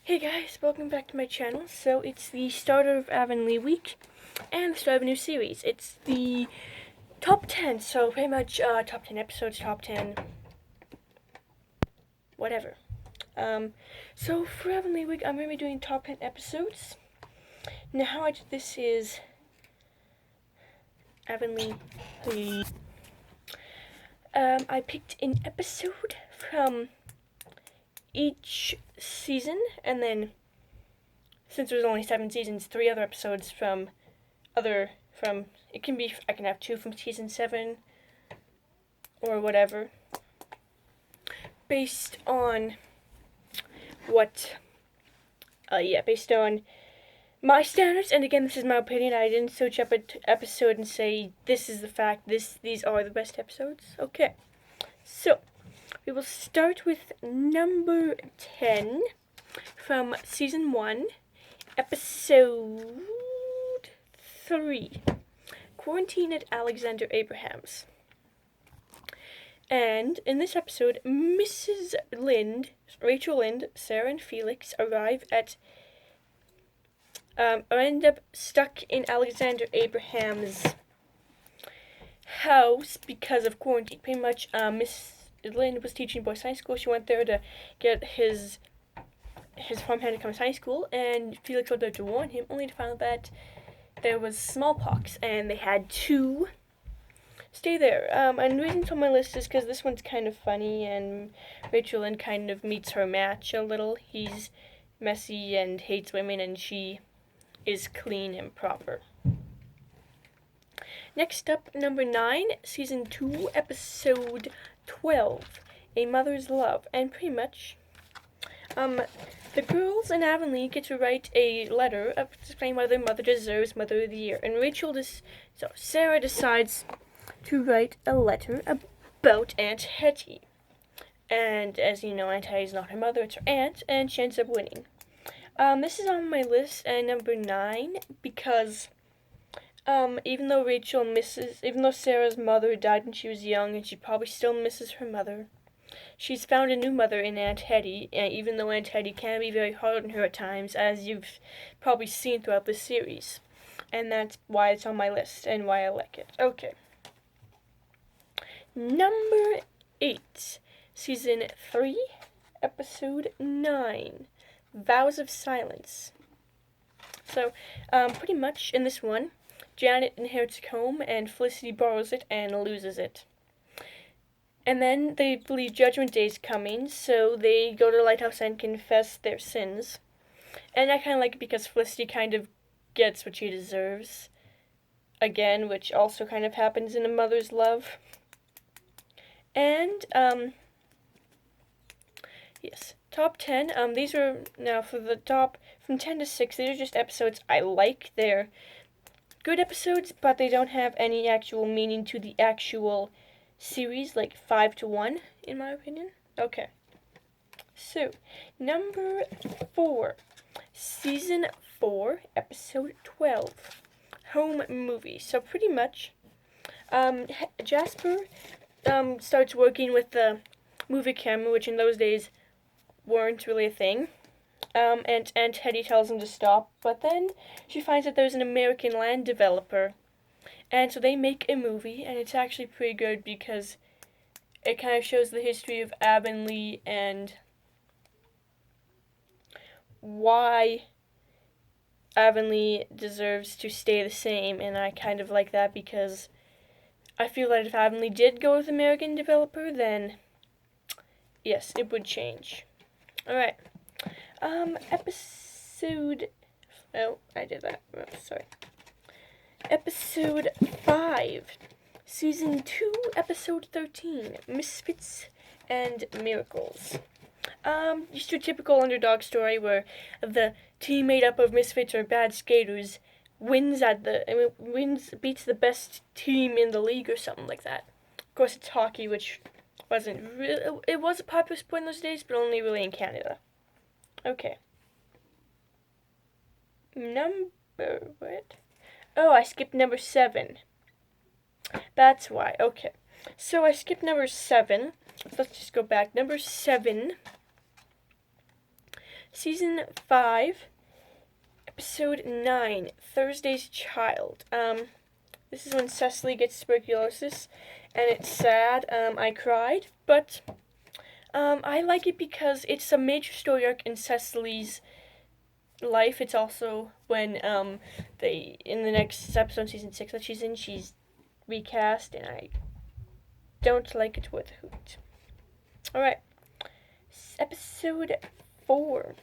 Hey guys, welcome back to my channel. So it's the start of Avonlea week and the start of a new series. It's the top 10, so pretty much top 10 episodes, top 10 whatever. So for Avonlea week, I'm going to be doing top 10 episodes. Now how I did this is Avonlea. I picked an episode from each season, and then since there's only 7 seasons, 3 other episodes from it can be, I can have 2 from season 7 or whatever, based on based on my standards. And again, this is my opinion. I didn't search up an episode and say this is the fact, these are the best episodes. Okay, so we will start with number 10 from season 1, episode 3, Quarantine at Alexander Abraham's. And in this episode, Mrs. Lind, Rachel Lind, Sarah, and Felix arrive at, end up stuck in Alexander Abraham's house because of quarantine. Pretty much, Miss Lind was teaching boys high school. She went there to get his farmhand to come to high school, and Felix went there to warn him, only to find out that there was smallpox, and they had to stay there. And the reason for my list is because this one's kind of funny, and Rachel Lynn kind of meets her match a little. He's messy and hates women, and she is clean and proper. Next up, number 9, season 2, episode 12, A Mother's Love. And pretty much, the girls in Avonlea get to write a letter explaining why their mother deserves Mother of the Year. And Sarah decides to write a letter about Aunt Hetty. And as you know, Aunt Hetty's not her mother, it's her aunt, and she ends up winning. This is on my list at number 9 because even though Sarah's mother died when she was young and she probably still misses her mother, she's found a new mother in Aunt Hetty, and even though Aunt Hetty can be very hard on her at times, as you've probably seen throughout the series. And that's why it's on my list and why I like it. Okay. Number 8, season 3, episode 9, Vows of Silence. So, pretty much in this one, Janet inherits a comb, and Felicity borrows it and loses it. And then they believe Judgment Day is coming, so they go to the lighthouse and confess their sins. And I kind of like it because Felicity kind of gets what she deserves. Again, which also kind of happens in A Mother's Love. And, yes, top 10. These are, now for the top, from 10 to 6, these are just episodes I like. They're good episodes, but they don't have any actual meaning to the actual series, like 5 to 1, in my opinion. Okay. So, number 4, season 4, episode 12, Home Movie. So pretty much, Jasper starts working with the movie camera, which in those days weren't really a thing. And Aunt Hetty tells him to stop, but then she finds that there's an American land developer, and so they make a movie, and it's actually pretty good because it kind of shows the history of Avonlea and why Avonlea deserves to stay the same, and I kind of like that because I feel that if Avonlea did go with American developer, then yes, it would change. Alright. Episode 5, season 2, episode 13, Misfits and Miracles. Just your typical underdog story where the team made up of misfits or bad skaters beats the best team in the league or something like that. Of course, it's hockey, which it was a popular sport in those days, but only really in Canada. Okay. What? Oh, I skipped number 7. That's why. Okay. So I skipped number 7. Let's just go back. Number 7, Season 5, Episode 9, Thursday's Child. This is when Cecily gets tuberculosis, and it's sad. I cried, but I like it because it's a major story arc in Cecily's life. It's also when in the next episode, season 6 that she's in, she's recast, and I don't like it with a hoot. Alright, episode 4,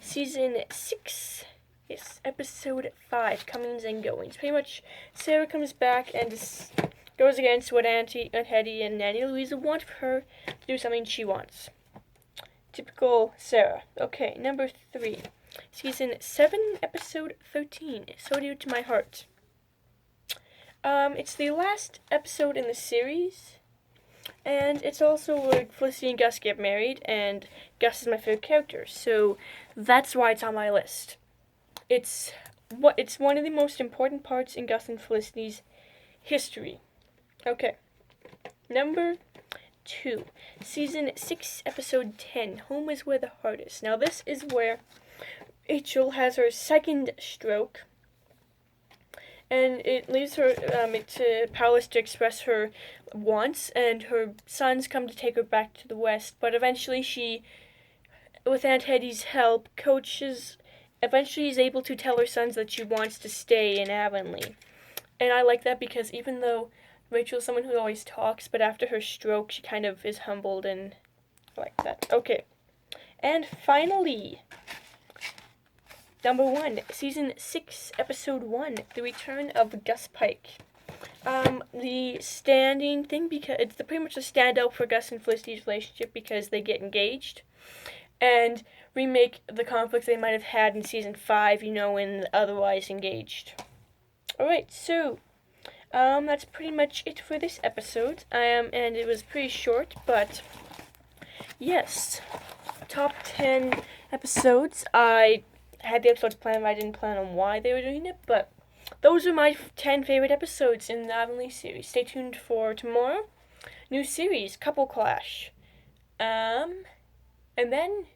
season 6. Yes, episode 5, Comings and Goings. Pretty much, Sarah comes back and just goes against what Aunt Hetty and Nanny Louisa want for her to do something she wants. Typical Sarah. Okay, number 3. Season 7, episode 13, So Dear to My Heart. It's the last episode in the series, and it's also where Felicity and Gus get married, and Gus is my favorite character, so that's why it's on my list. It's one of the most important parts in Gus and Felicity's history. Okay. Number 2. Season 6, episode 10, Home is Where the Heart Is. Now this is where Rachel has her second stroke, and it leaves her powerless to express her wants, and her sons come to take her back to the West, but eventually she, with Aunt Hetty's help, eventually is able to tell her sons that she wants to stay in Avonlea. And I like that because even though Rachel is someone who always talks, but after her stroke she kind of is humbled, and I like that. Okay. And finally, number 1, season 6, episode 1, The Return of Gus Pike. The standing thing, because it's pretty much a standout for Gus and Felicity's relationship because they get engaged and remake the conflicts they might have had in season 5, when otherwise engaged. Alright, so that's pretty much it for this episode. And it was pretty short, but yes, top 10 episodes. I had the episodes planned, but I didn't plan on why they were doing it, but those are my 10 favorite episodes in the Avonlea series. Stay tuned for tomorrow. New series, Couple Clash. And then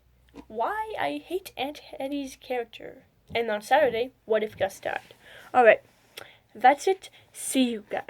why I hate Aunt Hetty's character. And on Saturday, what if Gus died? Alright, that's it. See you guys.